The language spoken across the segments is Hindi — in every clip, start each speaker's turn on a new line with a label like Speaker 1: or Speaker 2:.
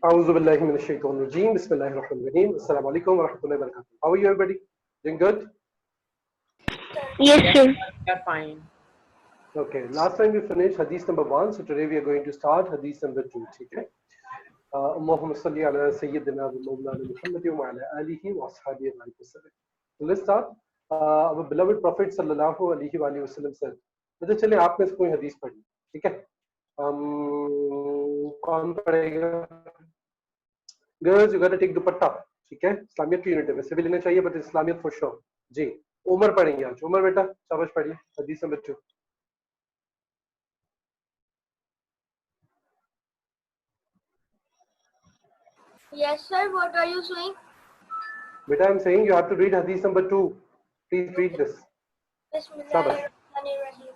Speaker 1: A'udhu billahi minash shaitanir rajeem. Bismillahir rahmanir rahim. Assalamu alaikum wa rahmatullahi wa barakatuh. How are you, everybody? Doing good?
Speaker 2: Yes,
Speaker 3: Yes,
Speaker 2: sir.
Speaker 3: sir, we are fine.
Speaker 1: Okay. Last time we finished Hadith number 1, so today we are going to start Hadith number 2. Okay. Allahumma salli ala Sayyidina wa Mawlana Muhammad wa ala alihi wa ashabihi wa sallam. So let's start. Our beloved Prophet sallallahu alaihi wa sallam said. तो चलिए आप में से कोई हदीस पढ़ी, ठीक है? कौन पढ़ेगा? Girls, you gotta take दुपट्टा, ठीक है? इस्लामियत की यूनिट है, वैसे भी लेना चाहिए, बट इस्लामियत फॉर श्योर. जी, उमर पढ़ेंगे आज. उमर बेटा, शाबाश पढ़िए. हदीस number 2.
Speaker 2: Yes, sir. What are you saying?
Speaker 1: Beta, I'm saying you have to read Hadith number 2. Please read this.
Speaker 2: Bismillahirrahmanirrahim.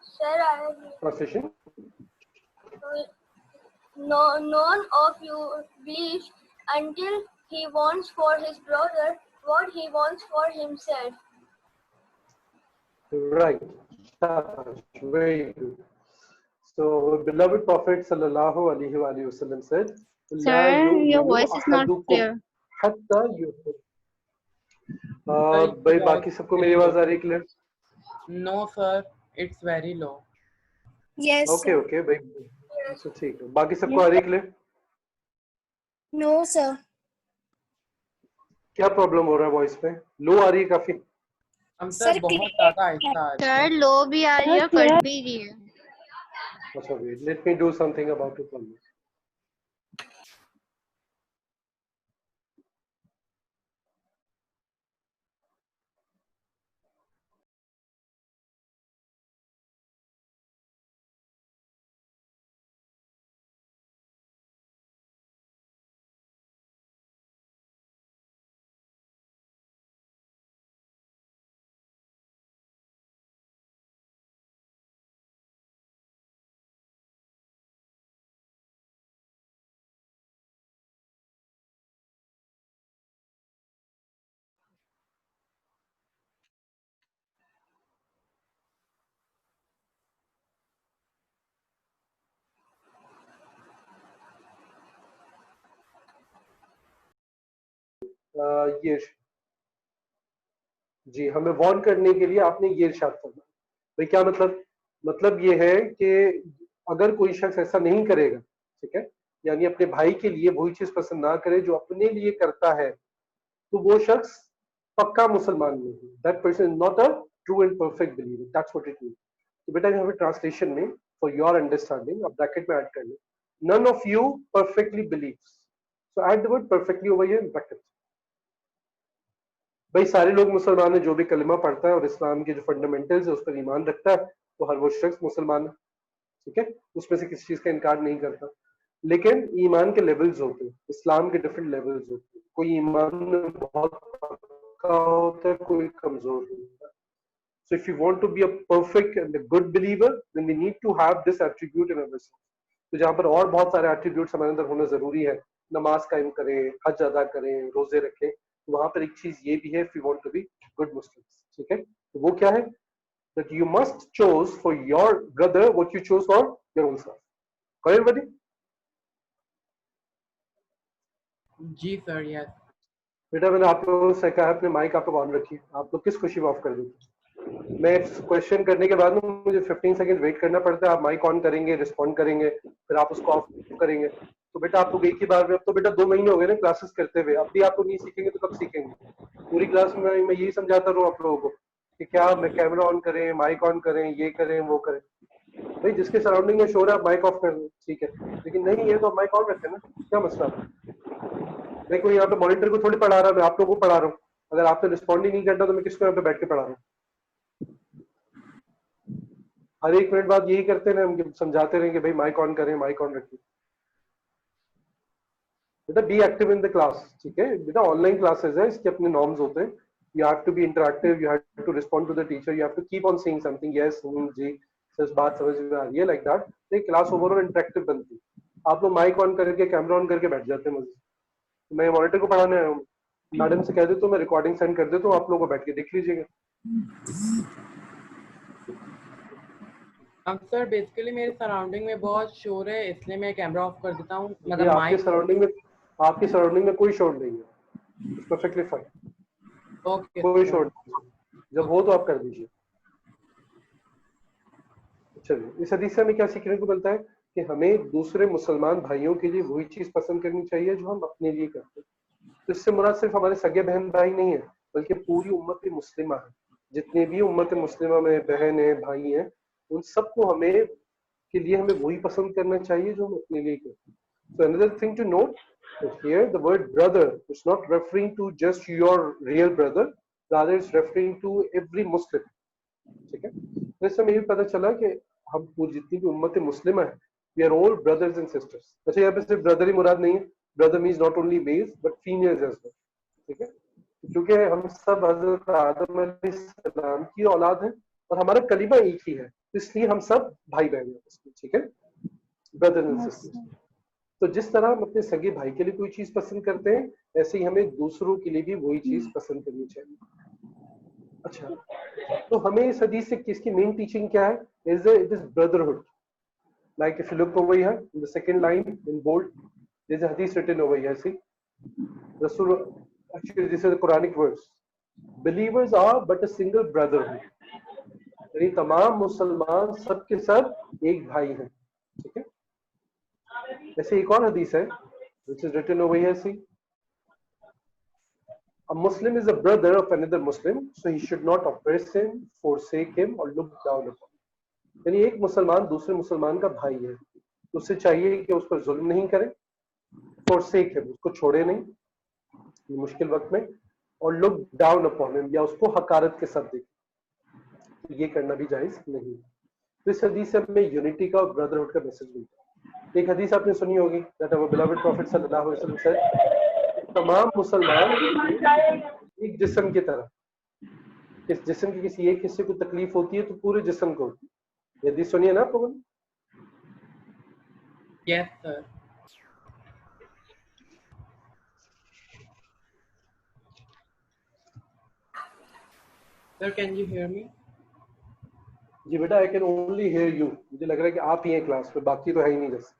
Speaker 2: Sir,
Speaker 1: Translation.
Speaker 2: none of you believes until he wants for his brother what he wants for himself.
Speaker 1: Right. Shabash. Very good. So, beloved Prophet sallallahu alaihi wasallam said,
Speaker 4: Sir, your voice is not clear.
Speaker 1: hatta yuhibbu. भाई बाकी सबको मेरी आवाज आ रही है clear?
Speaker 3: No, sir, it's very low.
Speaker 4: Yes,
Speaker 1: okay okay भाई, तो ठीक है. बाकी सबको आ रही है क्लियर?
Speaker 4: No, sir.
Speaker 1: क्या प्रॉब्लम हो रहा है वॉइस में? लो आ रही है काफी.
Speaker 3: हम सर बहुत ज्यादा आहिस्ता आ रही है.
Speaker 4: सर, लो भी आ रही है, कट भी रही है.
Speaker 1: अच्छा, wait, let me do something about it. ये जी, हमें वार्न करने के लिए आपने ये इरशाद करना. भाई क्या मतलब? मतलब ये है कि अगर कोई शख्स ऐसा नहीं करेगा, ठीक है, यानी अपने भाई के लिए वही चीज पसंद ना करे जो अपने लिए करता है, तो वो शख्स पक्का मुसलमान नहीं है. That person is not a true and perfect believer. That's what it means. तो बेटा यहाँ पे ट्रांसलेशन में फॉर योर अंडरस्टैंडिंग अब ब्रैकेट में ऐड कर ले, none of you perfectly believes. So add the word perfectly over here in bracket. भाई सारे लोग मुसलमान है, जो भी कलिमा पढ़ता है और इस्लाम के जो फंडामेंटल्स है उस पर ईमान रखता है, तो हर वो शख्स मुसलमान है, ठीक है, उसमें से किसी चीज का इनकार नहीं करता. लेकिन ईमान के लेवल्स होते हैं, इस्लाम के डिफरेंट लेवल्स होते हैं. कोई ईमान में बहुत पक्का होता है, कोई कमजोर होता है. So if you want to be a perfect and a good believer, then we need to have this attribute in ourselves. तो जहाँ पर और बहुत सारे attributes हमारे अंदर होना जरूरी है, नमाज कायम करें, हज अदा करें, रोजे रखें, तो वहां पर एक चीज ये भी है, if you want to be good Muslims, ठीक है, तो वो क्या है? That you must choose for your brother what you chose for your own self. Correct, buddy?
Speaker 3: Ji sir, yes.
Speaker 1: बेटा मैंने आप लोगों से कहा अपने माइक आप लोग ऑन रखिए. आप लोग किस खुशी में ऑफ कर देते? मैं क्वेश्चन करने के बाद मुझे 15 सेकंड वेट करना पड़ता है. आप माइक ऑन करेंगे, रिस्पॉन्ड करेंगे, फिर आप उसको ऑफ करेंगे. तो बेटा आप लोग एक ही बार में, अब तो बेटा 2 महीने हो गए ना क्लासेस करते हुए, अब भी आप लोग नहीं सीखेंगे तो कब सीखेंगे? पूरी क्लास में मैं यही समझाता रहूं आप लोगों को कि क्या मैं कैमरा ऑन करें, माइक ऑन करें, ये करें, वो करें. भाई जिसके सराउंडिंग में शोर है आप माइक ऑफ कर दें, ठीक है, लेकिन नहीं है तो माइक ऑन रखें ना. क्या मसला है? मैं कोई यहाँ पे मॉनिटर को थोड़ी पढ़ा रहा, मैं आप लोगों को पढ़ा रहा हूँ. अगर आपने रिस्पॉन्ड ही नहीं करना तो मैं किसको यहाँ पे बैठ के पढ़ा रहा हूँ? हर 1 मिनट बाद यही करते हैं, हम समझाते रहेंगे भाई माइक ऑन करें, माइक ऑन रखिए. बेटा be active in the class, ठीक है. बेटा ऑनलाइन क्लासेस है, इसके अपने नॉर्म्स होते हैं. You have to be interactive, you have to respond to the teacher, you have to keep on saying something, yes जी सर बात समझ में आ रही है, लाइक दैट. तो क्लास ओवरऑल इंटरैक्टिव बनती है. आप लोग माइक ऑन करके कैमरा ऑन करके बैठ जाते हैं मुझे, मैं मॉनिटर को पढ़ाने आया हूँ. मैडम से कह दे तो मैं रिकॉर्डिंग सेंड कर देता हूँ, आप लोगों को बैठ के देख लीजिएगा।
Speaker 3: सर बेसिकली मेरे सराउंडिंग में बहुत शोर है, इसलिए मैं कैमरा ऑफ कर देता हूँ।
Speaker 1: ये
Speaker 3: मतलब
Speaker 1: आपके सराउंडिंग में कोई शोर नहीं है, परफेक्टली फाइन,
Speaker 3: ओके
Speaker 1: कोई शोर नहीं। जब हो तो आप कर दीजिए। चलिए, इस हदीस से हमें क्या सीखने को मिलता है कि हमें दूसरे मुसलमान भाइयों के लिए वही चीज पसंद करनी चाहिए जो हम अपने लिए करते हैं। तो इससे मुराद सिर्फ हमारे सगे बहन भाई नहीं है, बल्कि पूरी उम्मत मुस्लिमा है। जितने भी उम्मत मुस्लिमा में बहन है, भाई हैं, उन सबको हमें के लिए हमें वही पसंद करना चाहिए जो हम अपने लिए करते हैं। So another thing to note that here the word brother is not referring to just your real brother, rather it's referring to every Muslim. ठीक है, तो इससे हमें ये पता चला कि हम जितनी भी उम्मत मुस्लिमा है, we are all brothers and sisters. अच्छा, यहाँ पे सिर्फ ब्रदर ही मुराद नहीं है, brother means not only males but females as well. ठीक है, क्योंकि हम सब हजरत आदम अलैहिस्सलाम की औलाद हैं और हमारा कलीमा एक ही है, इसलिए हम सब भाई बहन हैं। ठीक है, ब्रदर्स एंड सिस्टर्स। तो जिस तरह हम अपने सगे भाई के लिए कोई चीज पसंद करते हैं, ऐसे ही हमें दूसरों के लिए भी वही चीज पसंद करनी चाहिए। अच्छा, तो हमें इस हदीस से किसकी मेन टीचिंग क्या है? It is brotherhood. Like if you look over here in the second line in bold, there's a hadith written over here. See, Rasul, actually this is a Quranic verse. Believers are but a single brotherhood. यानी तमाम मुसलमान सब के सब एक भाई हैं। ठीक है, ऐसे एक और हदीस है which is written over here. See, a Muslim is a brother of another Muslim, so he should not oppress him, forsake him, or look down upon him. यानी एक मुसलमान दूसरे मुसलमान का भाई है, उससे चाहिए कि उस पर जुल्म नहीं करे, forsake him, उसको छोड़े नहीं मुश्किल वक्त में, और look down upon him, या उसको हकारत के साथ देखे, ये करना भी जायज नहीं। तो इस हदीस से हमें यूनिटी का और ब्रदरहुड का मैसेज मिलता है। एक हदीस आपने सुनी होगी, that our beloved prophet सल्लल्लाहु अलैहि वसल्लम said, तमाम मुसलमान एक जिस्म की तरह, इस जिस्म के किसी एक हिस्से को तकलीफ होती है तो पूरे जिस्म को होती है। यदि सुनिए ना आपको।
Speaker 3: Yes sir. Sir can you hear me?
Speaker 1: जी बेटा, I can only hear you. मुझे लग रहा है कि आप ही हैं क्लास में, बाकी तो है ही नहीं। जैसे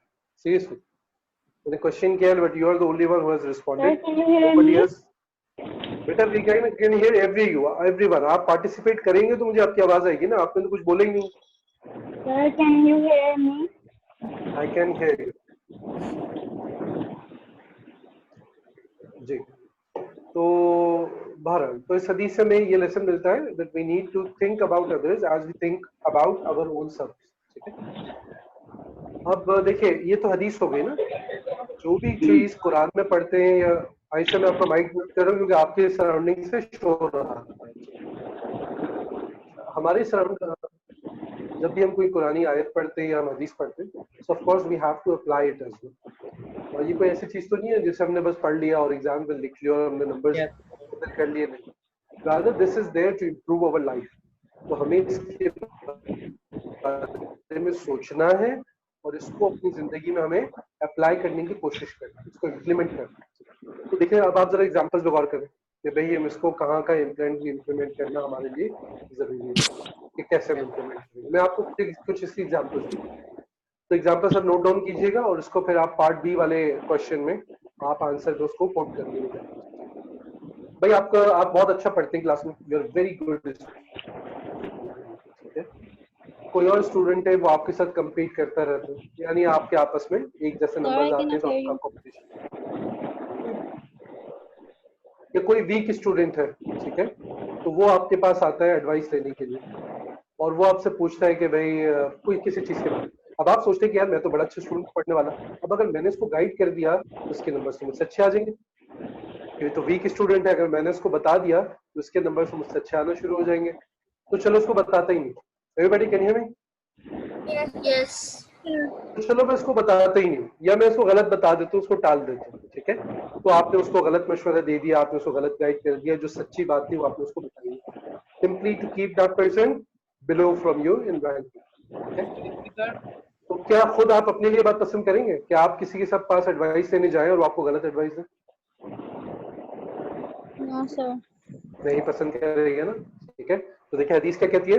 Speaker 1: सीरियसली मैंने क्वेश्चन किया, but you are the only one who has responded. Nobody else. बेटा वी कैन हियर एवरीवन। आप पार्टिसिपेट करेंगे तो मुझे आपकी आवाज आएगी ना, आपने तो कुछ बोला ही नहीं।
Speaker 2: Sir, can you hear me?
Speaker 1: I can hear you. जी, तो बहरहाल तो इस हदीस से हमें ये लेसन मिलता है that we need to think about others as we think about our own selves. ठीक है, अब देखिए ये तो हदीस हो गई ना। जो भी चीज कुरान में पढ़ते हैं, या आयशा में आपका माइक म्यूट कर रहा हूं क्योंकि आपके सराउंडिंग से शोर रहा है। हमारे सराउंडिंग जब भी हम कोई कुरानी आयत पढ़ते हैं या हम हदीस पढ़ते हैं, so of course we have to apply it as well। और ये कोई ऐसी चीज तो नहीं है जिसे हमने बस पढ़ लिया और एग्जाम में लिख लिया और हमने नंबर्स कर लिए, नहीं। rather this is there to improve our life। तो हमें इसके बारे में सोचना है और इसको अपनी जिंदगी में हमें अप्लाई करने की कोशिश करना है, इसको इम्प्लीमेंट करना है। तो देखिए, अब आप जरा एग्जाम्पल्स पे गौर करें कि भाई हम इसको कहाँ का इम्प्लीमेंट करना हमारे लिए जरूरी है, कि कैसे हम इम्प्लीमेंट करेंगे। मैं आपको कुछ इसकी एग्जाम्पल्स दूंगा, तो एग्जाम्पल सब नोट डाउन कीजिएगा और इसको फिर आप पार्ट बी वाले क्वेश्चन में आप आंसर जो उसको कोट कर लीजिएगा। भाई आप बहुत अच्छा पढ़ते हैं क्लास में, यू आर वेरी गुड। कोई और स्टूडेंट है वो आपके साथ compete करता रहता है, यानी आपके आपस में एक जैसे नंबर्स आते हैं तो आपका कंपटीशन। या कोई वीक स्टूडेंट है, ठीक है, तो वो आपके पास आता है एडवाइस लेने के लिए और वो आपसे पूछता है कि भाई कोई किसी चीज के बारे में। अब आप सोचते हैं कि यार मैं तो बड़ा अच्छा स्टूडेंट पढ़ने वाला, अब अगर मैंने इसको गाइड कर दिया तो उसके नंबर तो मुझसे अच्छे आ जाएंगे। ये तो वीक स्टूडेंट है, अगर मैंने उसको बता दिया तो उसके नंबर से मुझसे अच्छे आना शुरू हो जाएंगे। तो चलो उसको बताता ही नहीं। Everybody can hear me?
Speaker 2: Yes.
Speaker 1: तो चलो मैं उसको बताता ही नहीं, या मैं उसको गलत बता देता हूँ, उसको टाल देता हूँ। ठीक है, तो आपने उसको गलत मशवरा दे दिया, आपने उसको गलत गाइड कर दिया, जो सच्ची बात थी वो आपने उसको बताई, simply to keep that person below from you in rank. तो क्या खुद आप अपने लिए बात पसंद करेंगे? क्या आप किसी के साथ पास एडवाइस लेने जाएं और वो आपको गलत एडवाइस दें?
Speaker 4: No, sir.
Speaker 1: नहीं पसंद करेगा ना, ठीक है। तो देखिए हदीस क्या कहती है,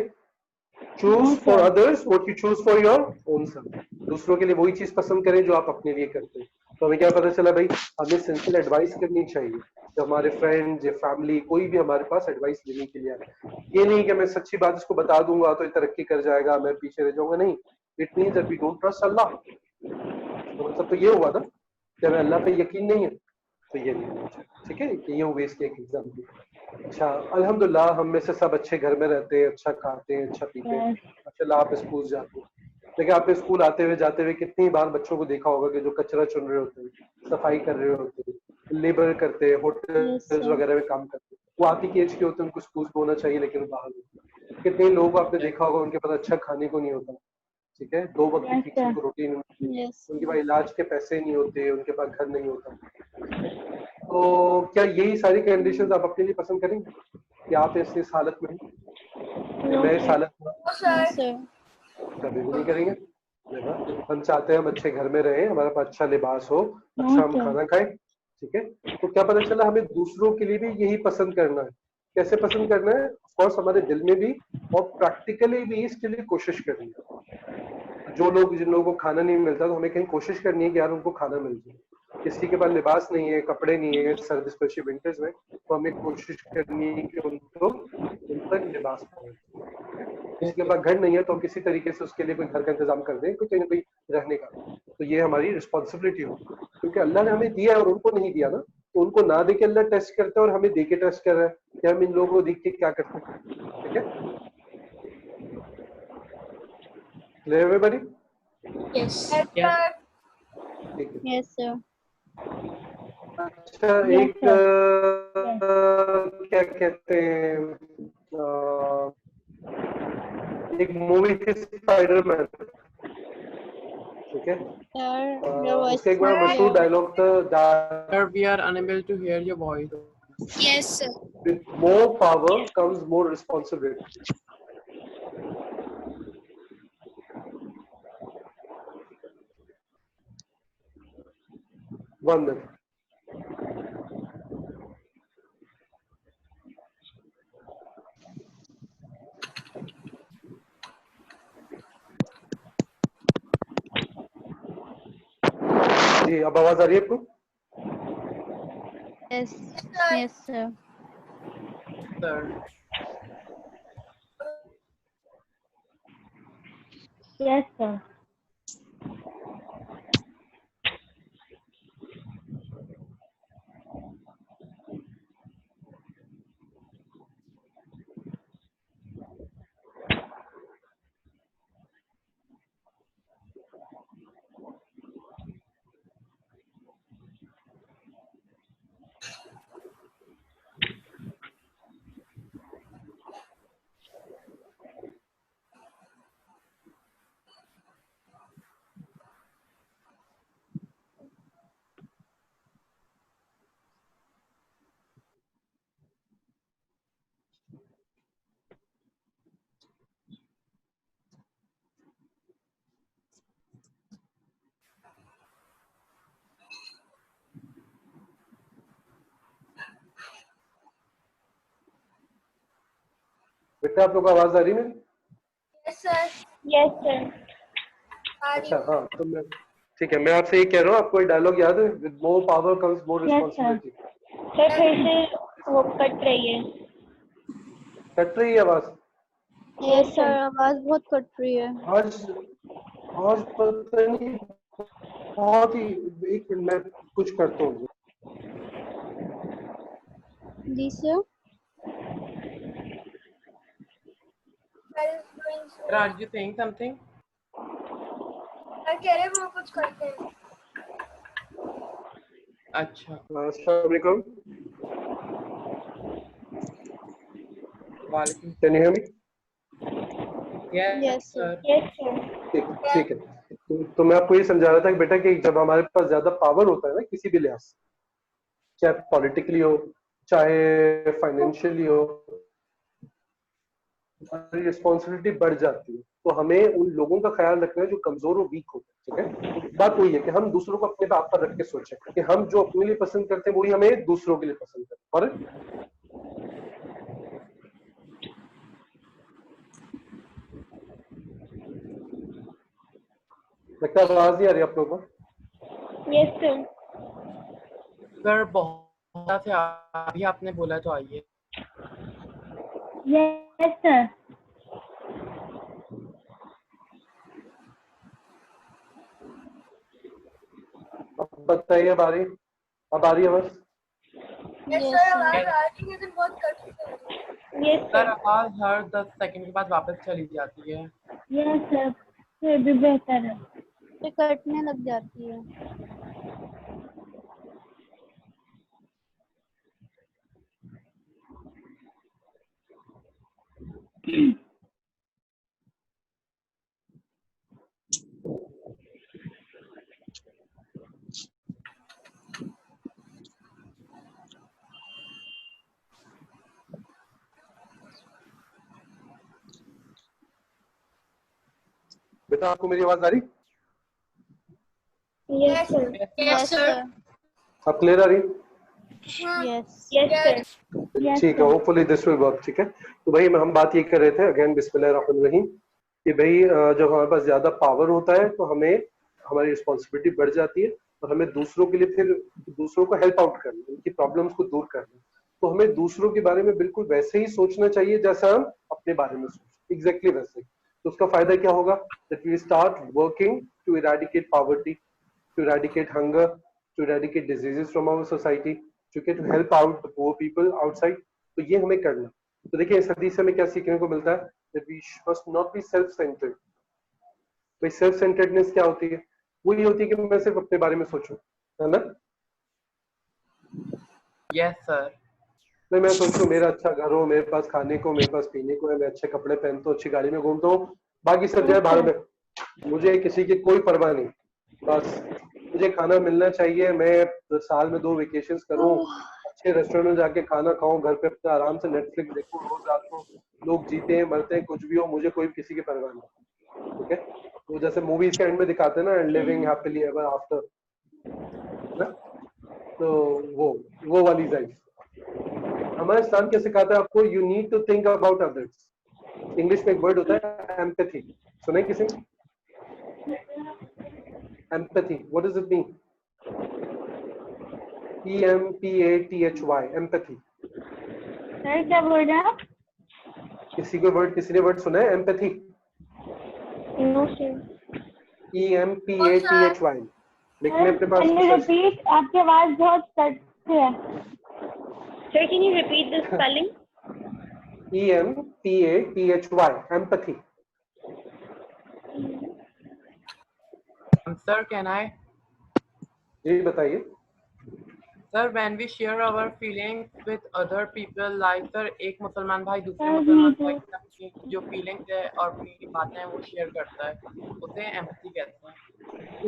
Speaker 1: choose for others what you choose for your own self. दूसरों के लिए वही चीज पसंद करें जो आप अपने लिए करते हैं। तो हमें क्या पता चला भाई, हमें सिंसियर एडवाइस करनी चाहिए जब हमारे फ्रेंड्स या फैमिली कोई भी हमारे पास एडवाइस लेने के लिए आए। ये नहीं कि मैं सच्ची बात इसको बता दूंगा तो ये तरक्की कर जाएगा, मैं पीछे रह जाऊंगा, नहीं। It means that we don't trust Allah. तो मतलब तो ये हुआ ना कि हमें अल्लाह पे यकीन नहीं है, तो ये नहीं होना चाहिए, ठीक है। कि ये हुए इसके एक एग्जाम्पल। अच्छा अल्हम्दुलिल्लाह हम में से सब अच्छे घर में रहते हैं, अच्छा खाते हैं, अच्छा पीते हैं। अच्छा आप स्कूल जाते हैं, लेकिन आपने स्कूल आते हुए जाते हुए कितनी बार बच्चों को देखा होगा कि जो कचरा चुन रहे होते हैं, सफाई कर रहे होते हैं, लेबर करते हैं, होटल्स वगैरह में काम करते हैं, वो आप ही की एज के होते हैं, उनको स्कूल में होना चाहिए लेकिन वो बाहर होते हैं। कितने लोग आपने देखा होगा उनके पास अच्छा खाने को नहीं होता, ठीक है, 2 वक्त की ठीक से उनको रोटी नहीं मिलती, उनके पास इलाज के पैसे नहीं होते, उनके पास घर नहीं होता। तो क्या यही सारी कंडीशंस आप अपने लिए पसंद करेंगे कि आप इस हालत में हैं? मैं इस हालत में
Speaker 2: No, sir.
Speaker 1: कभी भी नहीं करेंगे। देखा, हम चाहते हैं हम अच्छे घर में रहें, हमारे पास अच्छा लिबास हो, अच्छा हम खाना खाएं, ठीक है। तो क्या पता चला हमें दूसरों के लिए भी यही पसंद करना है। कैसे पसंद करना है, ऑफकोर्स हमारे दिल में भी और प्रैक्टिकली भी इसके लिए कोशिश करनी है। जो लोग जिन लोगों को खाना नहीं मिलता तो हमें कहीं कोशिश करनी है कि यार उनको खाना मिल जाए। किसी के पास लिबास नहीं है, कपड़े नहीं है, सर्द स्पेशली विंटर्स में, तो हमें कोशिश करनी है कि उनको उन तक लिबास पहुंचे। किसी के पास घर नहीं है तो हम किसी तरीके से उसके लिए कोई घर का इंतजाम कर दें, कहीं ना कहीं रहने का। तो ये हमारी रिस्पॉन्सिबिलिटी हो, क्योंकि अल्लाह ने हमें दिया है और उनको नहीं दिया ना, तो उनको ना दे के अल्लाह टेस्ट करता है और हमें दे के टेस्ट कर रहा है कि हम इन लोगों को देख के क्या करते हैं, ठीक है। Clear everybody?
Speaker 2: Yes, sir.
Speaker 1: ठीक है।
Speaker 4: Yes, sir.
Speaker 1: अच्छा एक क्या कहते हैं, एक मूवी थी स्पाइडरमैन, ठीक है।
Speaker 4: Sir, your voice
Speaker 1: उसका
Speaker 4: is
Speaker 1: एक बड़ा
Speaker 4: not
Speaker 1: मशहूर
Speaker 4: clear.
Speaker 1: डायलॉग था,
Speaker 3: Sir, we are unable to hear your voice.
Speaker 4: Yes, sir.
Speaker 1: with more power comes more responsibility. One minute. जी अब आवाज आ रही है आपको?
Speaker 4: Yes. Yes, sir.
Speaker 3: Sir.
Speaker 4: Yes, sir.
Speaker 1: बेटा आप लोग को आवाज आ रही है मेरी?
Speaker 2: Yes, sir.
Speaker 4: Yes, sir.
Speaker 1: अच्छा हाँ, तो मैं ठीक है, मैं आपसे ये कह रहा हूँ, आपको ये डायलॉग याद है, with more power comes more responsibility?
Speaker 4: Sir फिर से वो कट रही है.
Speaker 1: कट रही है आवाज?
Speaker 4: Yes, sir. आवाज बहुत कट रही है.
Speaker 1: आज आज पता नहीं, बहुत ही, एक मिनट मैं कुछ करता हूँ।
Speaker 4: जी sir.
Speaker 2: Sir is doing so.
Speaker 3: Sir, are you saying something?
Speaker 2: Sir कह रहे वो कुछ करते हैं.
Speaker 3: अच्छा.
Speaker 1: अस्सलाम वालेकुम।
Speaker 3: वालेकुम.
Speaker 1: Can you hear me?
Speaker 3: Yes, sir.
Speaker 4: Yes, sir.
Speaker 1: ठीक है। तो मैं आपको ये समझा रहा था कि बेटा कि जब हमारे पास ज्यादा पावर होता है ना किसी भी लिहाज से, चाहे पॉलिटिकली हो चाहे फाइनेंशियली हो, हमारी रिस्पॉन्सिबिलिटी बढ़ जाती है। तो हमें उन लोगों का ख्याल रखना है जो कमजोर और वीक होते हैं, ठीक है। तो बात वही है कि हम दूसरों को अपने आप पर रख के सोचें कि हम जो अपने लिए पसंद करते हैं वही हमें दूसरों के लिए पसंद करते हैं। और लगता है आवाज नहीं आ रही आप लोगों को।
Speaker 4: Yes sir.
Speaker 3: सर बहुत से अभी आपने बोला तो आइए।
Speaker 4: Yes sir.
Speaker 1: अब बताइए, अब आ रही आवाज?
Speaker 2: यस
Speaker 4: यस
Speaker 2: सर, आवाज
Speaker 4: सर।
Speaker 2: आ रही है लेकिन बहुत कट से आ रही है।
Speaker 4: Yes
Speaker 3: sir
Speaker 4: sir.
Speaker 3: आवाज हर 10 सेकंड के बाद वापस चली जाती है।
Speaker 4: यस सर, फिर भी बेहतर है। ये कटने लग जाती है।
Speaker 1: बेटा आपको मेरी आवाज आ रही?
Speaker 4: Yes sir.
Speaker 2: Yes sir.
Speaker 1: अब क्लियर आ रही?
Speaker 4: Yes yes sir.
Speaker 1: ठीक है, होपफुली दिस विल वर्क। ठीक है, तो भाई हम बात ये कर रहे थे अगेन बिस्मिल्लाहिर्रहमानिर्रहीम कि भाई जब हमारे पास ज्यादा पावर होता है तो हमें हमारी रिस्पॉन्सिबिलिटी बढ़ जाती है और हमें दूसरों के लिए फिर दूसरों को हेल्प आउट करना, उनकी प्रॉब्लम्स को दूर करना। तो हमें दूसरों के बारे में बिल्कुल वैसे ही सोचना चाहिए जैसा हम अपने बारे में सोचते, एग्जैक्टली वैसे ही। तो उसका फायदा क्या होगा? That we start working to eradicate poverty, to eradicate hunger, to eradicate diseases from our society, ठीक है, to help out the poor people outside। तो ये हमें करना। तो देखिए इस हदीस से हमें क्या सीखने को मिलता है? that we must not be self centered। भाई सेल्फ सेंटर्डनेस क्या होती है? वही होती है कि मैं सिर्फ अपने बारे में सोचूं, है ना?
Speaker 3: Yes sir.
Speaker 1: मैं सोचूं मेरा अच्छा घर हो, मेरे पास खाने को, मेरे पास पीने को है, मैं अच्छे कपड़े पहनता हूँ, अच्छी गाड़ी में घूमता हूँ, बाकी सब जाए भाड़ में, मुझे किसी की कोई परवाह नहीं। बस मुझे खाना मिलना चाहिए, मैं साल में 2 वेकेशंस करूं, अच्छे रेस्टोरेंट में जाके खाना खाऊं, घर पे अपने आराम से नेटफ्लिक्स देखूं रोज रात को। लोग जीते हैं मरते हैं कुछ भी हो, मुझे कोई किसी की परवाह नहीं। ठीक है, तो जैसे मूवीज के एंड में दिखाते हैं ना, लिविंग हैप्पीली एवर आफ्टर, ना? तो वो वाली लाइफ हमारा इस्लाम क्या सिखाता है आपको? You need to think about others. English में एक वर्ड होता है एम्पैथी, सुना है किसी ने? Empathy, what does it mean? EMPATHY, empathy.
Speaker 4: Sir क्या बोल रहे हैं आप?
Speaker 1: किसी ने वर्ड सुना है एम्पैथी?
Speaker 4: No sir.
Speaker 1: EMPATHY लिखने अपने पास
Speaker 4: कैन यू रिपीट? आपकी आवाज बहुत कट है। Sir can you repeat the spelling?
Speaker 1: EMPATHY, empathy.
Speaker 3: Sir can I?
Speaker 1: जी बताइए।
Speaker 3: Sir when we share our feelings with other people, like sir एक मुसलमान भाई दूसरे मुसलमान भाई के साथ की जो फीलिंग्स है और अपनी बातें हैं वो शेयर करता है, उसे एम्पैथी कहते हैं।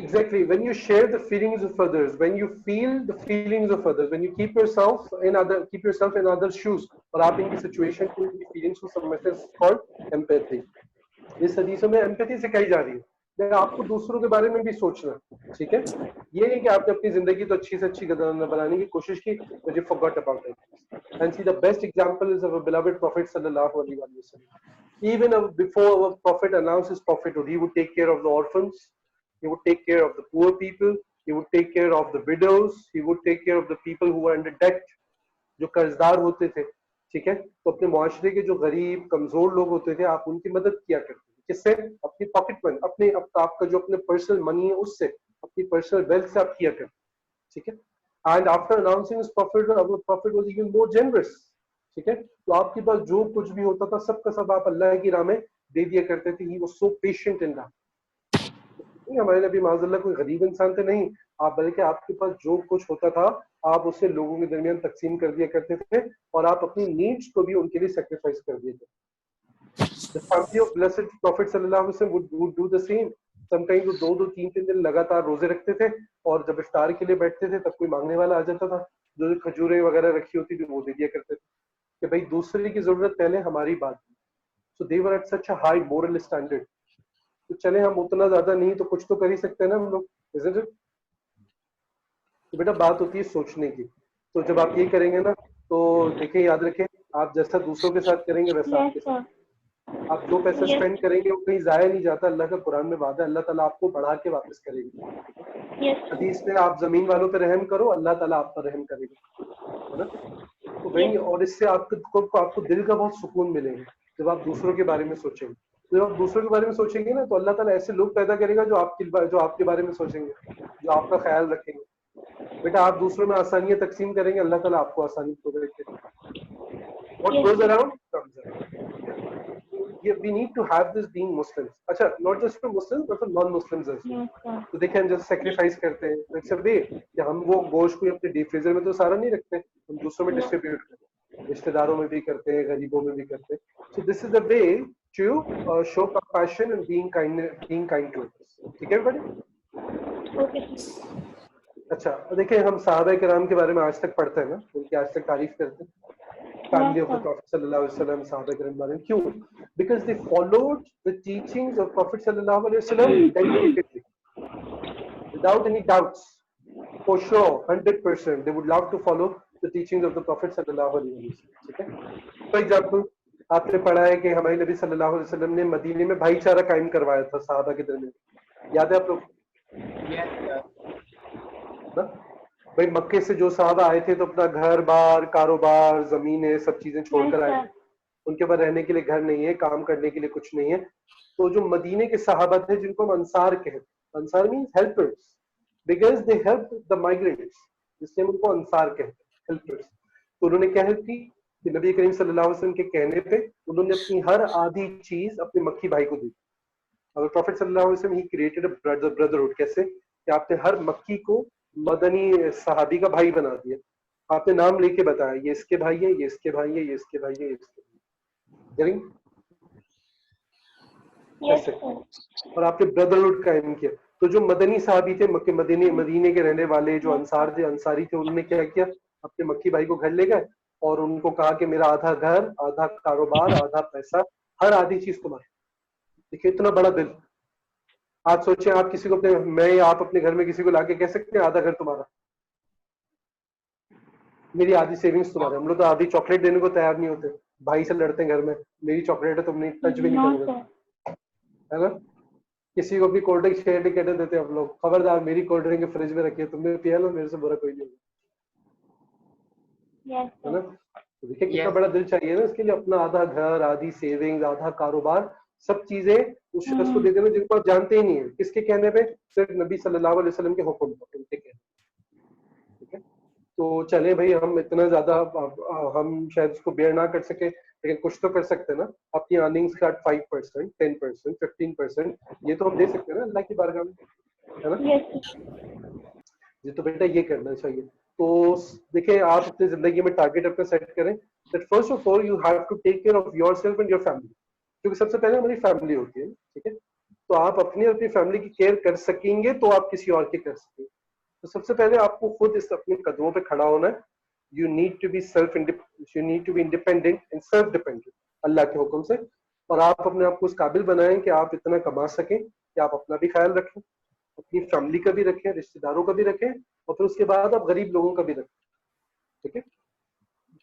Speaker 1: Exactly, when you share the feelings of others, when you feel the feelings of others, when you keep yourself in others shoes, और आप इनकी सिचुएशन को, इनकी फीलिंग्स को समझते हैं, कॉल्ड एम्पैथी। इस हदीसों में एम्पैथी सिखाई जा रही है, आपको दूसरों के बारे में भी सोचना। ठीक है, ये नहीं कि आपने अपनी जिंदगी तो अच्छी से अच्छी बनाने की कोशिश की but you forgot about it। and see, the best example is our beloved prophet sallallahu alaihi wasallam। even before our prophet announced his prophethood, he would take care of the orphans, he would take care of the poor people, he would take care of the widows, he would take care of the people who were under debt, जो कर्जदार होते थे। ठीक है, तो अपने मुआशरे के जो गरीब कमजोर लोग होते थे, आप उनकी मदद किया करते थे। किससे? अपनी पॉकेट मनी, अपने आपका जो अपने पर्सनल मनी है उससे, अपनी पर्सनल वेल्थ से आप किया करते। ठीक है, and after announcing his profit, our profit was even more generous. ठीक है, तो आपके पास जो कुछ भी होता था सब का सब आप अल्लाह की राह में दे दिया करते थे। He was so patient in that. नहीं, हमारे नबी माज़अल्लाह कोई गरीब इंसान थे नहीं, आप बल्कि आपके पास जो कुछ होता था आप उसे लोगों के दरमियान तकसीम कर दिया करते थे और आप अपनी नीड्स को भी उनके लिए सेक्रीफाइस कर दिए थे। The family of blessed Prophet sallallahu alaihi wasallam would do the same। Sometimes वो 2-2 3-3 दिन लगातार रोजे रखते थे और जब इफ्तार के लिए बैठते थे तब कोई मांगने वाला आ जाता था, जो खजूरें वगैरह रखी होती थी वो दे दिया करते थे कि भाई दूसरे की जरूरत पहले हमारी बात। So they were at such a high moral standard। तो चले हम उतना ज्यादा नहीं तो कुछ तो कर ही सकते हैं ना हम लोग, isn't it? तो बेटा बात होती है सोचने की। तो जब आप ये करेंगे ना तो देखिए, याद रखें, आप जैसा दूसरों के साथ करेंगे वैसा आपके साथ। आप जो पैसा
Speaker 4: Yes.
Speaker 1: स्पेंड करेंगे वो कहीं जाया नहीं जाता, अल्लाह का कुरान में वादा है, अल्लाह ताला आपको बढ़ा के वापस करेगा।
Speaker 4: Yes.
Speaker 1: हदीस में आप जमीन वालों पे रहम करो, अल्लाह ताला आप पर रहम करेगा, है ना। तो वही, और इससे आपको दिल का बहुत सुकून मिलेगा जब आप दूसरों के बारे में सोचेंगे। तो जब आप दूसरों के बारे में सोचेंगे ना, तो अल्लाह ताला ऐसे लोग पैदा करेगा जो आपके बारे में सोचेंगे, जो आपका ख्याल रखेंगे। बेटा आप दूसरों में आसानियां तकसीम करेंगे, अल्लाह ताला आपको आसानी प्रोवाइड करेगा। What goes around comes around. We need to have this being Muslims. अच्छा, not just for Muslims but for non-Muslims as well.
Speaker 4: Yes, sir.
Speaker 1: तो देखिए हम जैसे सेक्रीफाइस करते हैं, तो इट्स अ वे कि हम वो गोश्त को अपने डीप फ्रीजर में तो सारा नहीं रखते, हम दूसरों में डिस्ट्रीब्यूट करते हैं, रिश्तेदारों में भी करते हैं, गरीबों में भी करते हैं। So this is the way to show compassion and being kind to others. ठीक है everybody?
Speaker 4: Okay, sir.
Speaker 1: अच्छा, देखिए हम सहाबा किराम के बारे में आज तक पढ़ते हैं ना, उनकी आज तक तारीफ करते हैं, फैमिली ऑफ द प्रॉफिट सल्लल्लाहु अलैहि वसल्लम, सहाबा किराम के बारे में। क्यों? Because they followed the teachings of profit सल्लल्लाहु अलैहि वसल्लम dedicatedly, without any doubts, for sure 100% they would love to follow the teachings of the prophet sallallahu alaihi wasallam। ठीक है। फॉर एग्जांपल आपने पढ़ा है कि हमारे नबी सल्लल्लाहु अलैहि वसल्लम ने मदीने में भाईचारा कायम करवाया था सहाबा के दरमियान, याद है आप लोग?
Speaker 3: Yes, sir.
Speaker 1: ना भाई, मक्के से जो सहाबा आए थे तो अपना घर बार, कारोबार, जमीनें, सब चीजें छोड़कर
Speaker 4: Yes,
Speaker 1: आए
Speaker 4: sir.
Speaker 1: थे। उनके पास रहने के लिए घर नहीं है, काम करने के लिए कुछ नहीं है। तो जो मदीने के सहाबा थे जिनको हम अंसार कहते हैं, Ansar means helpers, because they help the migrants, इसलिए हम उनको अंसार कहते हैं, हेल्पर्स। तो उन्होंने क्या हेल्प की कि नबी करीम सल्लल्लाहु अलैहि वसल्लम के कहने पे उन्होंने अपनी हर आधी चीज अपने मक्खी भाई को दी। और प्रॉफिट सल्लल्लाहु अलैहि वसल्लम ही क्रिएटेड अ ब्रदरहुड। कैसे? कि आपने हर मक्की को मदनी सहाबी का भाई बना दिया, आपने नाम लेके बताया, ये इसके भाई है, ये इसके भाई है, ये इसके भाई है, ये इसके भाई है।
Speaker 4: Yes,
Speaker 1: ऐसे,
Speaker 4: sir.
Speaker 1: और आपने ब्रदरहुड कायम किया। तो जो मदनी साहबी थे, मक्के मदीने के रहने वाले जो अंसार थे, अंसारी थे, उन्होंने क्या किया, अपने मक्की भाई को घर ले गए और उनको कहा कि मेरा आधा घर, आधा कारोबार, आधा पैसा, हर आधी चीज तुम्हारी। देखिए इतना बड़ा दिल। आज सोचे आप किसी को आप अपने घर में किसी को लाके कह सकते हैं आधा घर तुम्हारा, मेरी आधी सेविंग्स तुम्हारे। हम लोग तो आधी चॉकलेट देने को तैयार नहीं होते, भाई से लड़ते हैं घर में, मेरी चॉकलेट है, तुमने टच भी नहीं
Speaker 4: No,
Speaker 1: करोगे,
Speaker 4: sir.
Speaker 1: है ना। किसी को अपनी कोल्ड ड्रिंक शेयर नहीं कहने देते हम लोग, खबरदार मेरी कोल्ड ड्रिंक फ्रिज में रखी है, तुमने पिया लो, मेरे से बुरा कोई नहीं होगा,
Speaker 4: Yes,
Speaker 1: है ना।
Speaker 4: sir.
Speaker 1: तो देखिए कितना
Speaker 3: Yes.
Speaker 1: बड़ा दिल चाहिए ना इसके लिए, अपना आधा घर, आधी सेविंग्स, आधा कारोबार, सब चीजें उस शख्स को दे देना जिनको आप जानते ही नहीं है। किसके कहने पे? सिर्फ नबी सल्लल्लाहु अलैहि वसल्लम के हुक्म पर, उनके कहने। ठीक है। तो चले भाई, हम इतना ज्यादा हम शायद उसको बेयर ना कर सके, लेकिन कुछ तो कर सकते हैं ना। अपनी अर्निंग्स का 5%, 10%, 15% ये तो हम दे सकते हैं ना अल्लाह की बारगाह में, है ना।
Speaker 4: Yes, sir.
Speaker 1: ये तो बेटा ये करना चाहिए। तो देखिए आप अपनी जिंदगी में टारगेट अपना सेट करें that first of all you have to take care of yourself and your family, क्योंकि सबसे पहले हमारी फैमिली होती है। ठीक है। तो आप अपनी फैमिली की केयर कर सकेंगे तो आप किसी और की कर सकेंगे। तो सबसे पहले आपको खुद इस अपने कदमों पे खड़ा होना है। You need to be independent and self dependent अल्लाह के हुक्म से। और आप अपने आप को उस काबिल बनाएं कि आप इतना कमा सकें कि आप अपना भी ख्याल रखें, अपनी फैमिली का भी रखें, रिश्तेदारों का भी रखें, और फिर उसके बाद आप गरीब लोगों का भी रखें। ठीक है।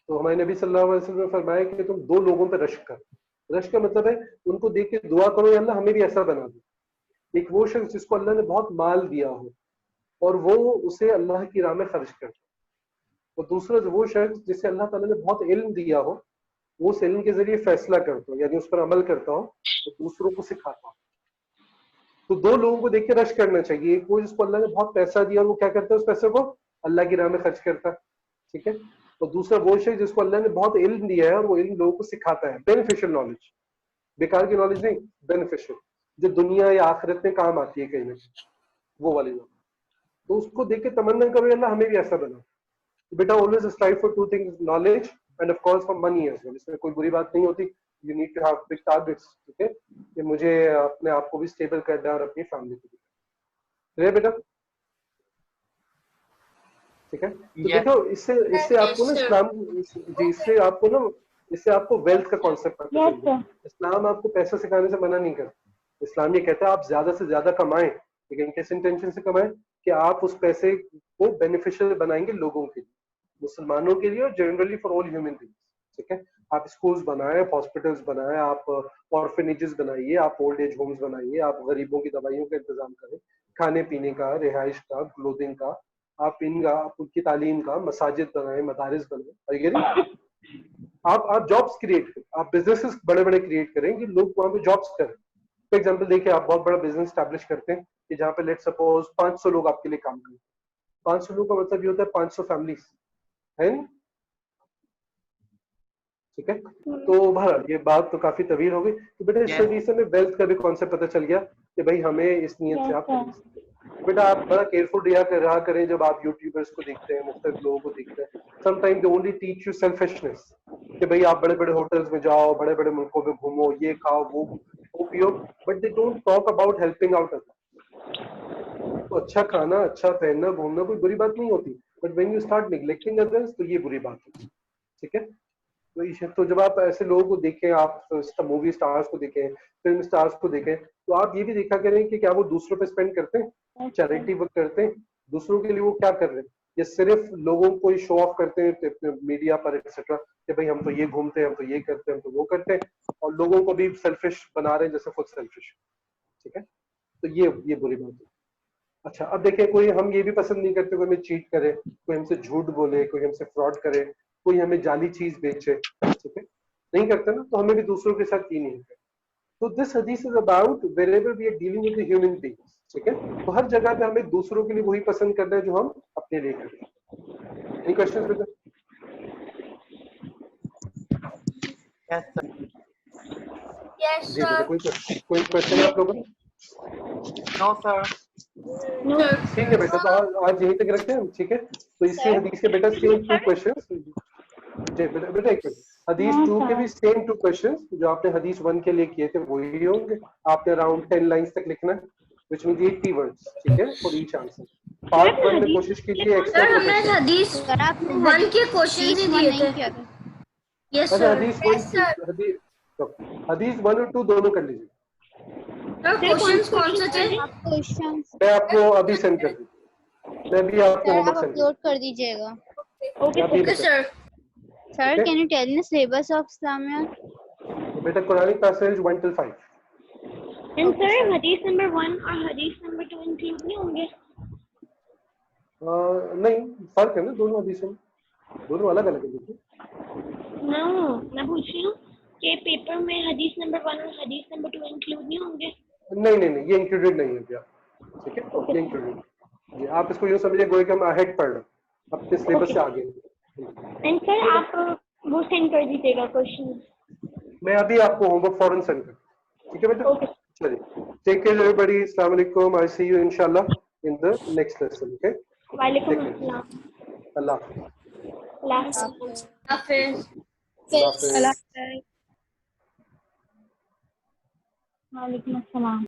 Speaker 1: तो हमारे नबी सल्लल्लाहु अलैहि वसल्लम ने फरमाया कि तुम दो लोगों पे रश्क करो। रश्क का मतलब है उनको देख के दुआ करो, या अल्लाह हमें भी ऐसा बना दे। एक वो शख्स जिसको अल्लाह ने बहुत माल दिया हो और वो उसे अल्लाह की राह में खर्च करता है, और दूसरा वो शख्स जिसे अल्लाह ताला ने बहुत इल्म दिया हो, वो उस इल्म के जरिए फैसला करता हो, यानी उस पर अमल करता हो, तो दूसरों को सिखाता हो। तो दो लोगों को देख के रश करना चाहिए। एक वो जिसको अल्लाह ने बहुत पैसा दिया और वो क्या करता है, उस पैसे को अल्लाह की राह में खर्च करता है। ठीक है। और दूसरा वो शख्स जिसको अल्लाह ने बहुत इल्म दिया है और वो इल्म लोगों को सिखाता है, बेनिफिशियल नॉलेज, बेकार की नॉलेज नहीं, बेनिफिशियल, जो दुनिया या आखिरत में काम आती है कहीं ना कहीं, वो वाली नॉलेज। तो उसको देख के तमन्ना करो अल्लाह हमें भी ऐसा बना। बेटा always strive for two things, knowledge and of course for money as well. इसमें कोई बुरी बात नहीं होती। You need to have big targets. ठीक है, कि मुझे अपने आप को भी स्टेबल करना है और अपनी फैमिली को भी। है बेटा, ठीक है। तो
Speaker 3: Yes.
Speaker 1: देखो इससे इससे
Speaker 2: Yes,
Speaker 1: आपको ना
Speaker 2: sir.
Speaker 1: इस्लाम, जी इससे आपको वेल्थ का कॉन्सेप्ट पता
Speaker 4: Yes,
Speaker 1: चलेगा।
Speaker 4: sir.
Speaker 1: इस्लाम आपको पैसा सिखाने से मना नहीं करता। इस्लाम ये कहता है आप ज्यादा से ज्यादा कमाएं, लेकिन किस इंटेंशन से कमाएं, कि आप उस पैसे को बेनिफिशियल बनाएंगे लोगों के लिए, मुसलमानों के लिए और generally for all human beings. ठीक है, आप स्कूल्स बनाए, हॉस्पिटल्स बनाए, आप ऑर्फनेजेस बनाइए, आप ओल्ड एज होम्स बनाइए, आप गरीबों की दवाइयों का इंतजाम करें, खाने पीने का, रिहाइश का, क्लोथिंग का, आप इनका, आप उनकी तालीम का, मसाजिद बनाए, मदारिस बनाए, आप जॉब्स क्रिएट करें, आप बिजनेसेस बड़े बड़े क्रिएट करें कि लोग वहां पे जॉब्स करें। फॉर एग्जाम्पल देखिए, आप बहुत बड़ा बिजनेस स्टैब्लिश करते हैं कि जहाँ पे लेट सपोज 500 लोग आपके लिए काम करें। 500 लोग का मतलब ये होता है 500 फैमिलीज है न? ठीक है, तो बहरहाल ये बात तो काफी तवील हो गई। तो बेटा इस तरीके से हमें वेल्थ का भी कॉन्सेप्ट पता चल गया कि भाई हमें इस नियत से आप खरीद सकते हैं। बेटा आप बड़ा केयरफुल रहा करें जब आप यूट्यूबर्स को देखते हैं, मुख्तलिफ लोगों को देखते हैं। Sometime they only teach you selfishness कि भाई आप बड़े बड़े होटल्स में जाओ, बड़े बड़े मुल्कों में घूमो, ये खाओ, वो पियो, but they don't talk about helping out others. तो अच्छा खाना, अच्छा पहनना, घूमना कोई बुरी बात नहीं होती, but when you start neglecting others तो ये बुरी बात है। ठीक है, तो जब आप ऐसे लोगों को देखें, आप मूवी स्टार्स को देखें, फिल्म स्टार्स को देखें, तो आप ये भी देखा करें कि क्या वो दूसरों पे स्पेंड करते हैं, चैरिटी वर्क करते हैं, दूसरों के लिए वो क्या कर रहे हैं, ये सिर्फ लोगों को शो ऑफ करते हैं मीडिया पर एक्सेट्रा कि भाई हम तो ये घूमते हैं, हम तो ये करते हैं, हम तो वो करते हैं, और लोगों को भी सेल्फिश बना रहे हैं जैसे खुद सेल्फिश। ठीक है, तो ये बुरी बात है। अच्छा, अब देखिए, कोई हम ये भी पसंद नहीं करते कोई हमें चीट करे, कोई हमसे झूठ बोले, कोई हमसे फ्रॉड करे, कोई हमें जाली चीज बेचे। ठीक है, नहीं करते ना, तो हमें भी दूसरों के साथ ये नहीं है। तो दिस हदीस is about wherever we are dealing with the human beings. ठीक है, तो हर जगह पे हमें दूसरों के लिए वही पसंद करना है जो हम अपने लिए करते हैं। एनी क्वेश्चंस बेटा?
Speaker 3: Yes sir.
Speaker 2: Yes,
Speaker 1: जी बेटा,
Speaker 2: sir.
Speaker 1: कोई क्वेश्चन है आप लोगों का?
Speaker 3: No sir.
Speaker 1: ठीक है बेटा, तो आज यहीं तक रखते हैं हम। ठीक है, तो इसी हदीस के बेटा सेम 2 क्वेश्चंस। जी बेटा एक मिनट, हदीस 2 के भी सेम 2 क्वेश्चंस जो आपने हदीस 1 के लिए किए थे वही होंगे। आपने अराउंड 10 लाइंस तक लिखना है, व्हिच मींस 80 वर्ड्स। ठीक है, फॉर ईच आंसर। पार्ट 1 में कोशिश कीजिए एक्स्ट्रा
Speaker 2: सर हमने
Speaker 1: प्रोफेशनल।
Speaker 2: हदीस 1 के क्वेश्चन ही दिए थे। यस
Speaker 1: अच्छा,
Speaker 2: सर। Yes sir.
Speaker 1: हदीस 1 और 2 दोनों कर लीजिए।
Speaker 2: सर क्वेश्चंस कौन से थे?
Speaker 5: क्वेश्चंस
Speaker 1: मैं आपको अभी सेंड कर दूँ, मैं भी आपको
Speaker 5: सर आप
Speaker 1: होमवर्क सेंड
Speaker 5: अपलोड कर दीजिएगा।
Speaker 2: Okay sir.
Speaker 5: Sir can you tell me syllabus of Islamia?
Speaker 1: बेटा Quranic passage 1 till 5।
Speaker 4: And sir, hadith number 1 और hadith number 2 include नहीं होंगे?
Speaker 1: नहीं, फर्क है ना दोनों हदीसों में, दोनों अलग अलग है। देखिए,
Speaker 4: No, मैं पूछ रही हूँ कि पेपर में hadith number 1 और hadith number 2 include नहीं होंगे?
Speaker 1: नहीं, ये इंक्लूडेड नहीं है भैया। ठीक है, ये इंक्लूडेड। ये आप इसको यूँ समझिए गोए कि हम अहेड पढ़ रहे हैं, अपने सिलेबस से आगे।
Speaker 4: And sir, आप वो सेंड कर दीजिएगा क्वेश्चन।
Speaker 1: मैं अभी आपको होमवर्क फौरन सेंड कर। ठीक है बेटा,
Speaker 4: ओके।
Speaker 1: चलिए, टेक केयर एवरीबॉडी, अस्सलाम वालेकुम, आई सी यू इंशाल्लाह in the next lesson. Okay,
Speaker 4: वालेकुम अस्सलाम।
Speaker 1: अल्लाह हाफ़िज़।
Speaker 4: अल्लाह हाफ़िज़।
Speaker 2: हाफिज।
Speaker 1: अल्लाह हाफ़िज़।
Speaker 4: वालेकुम अस्सलाम।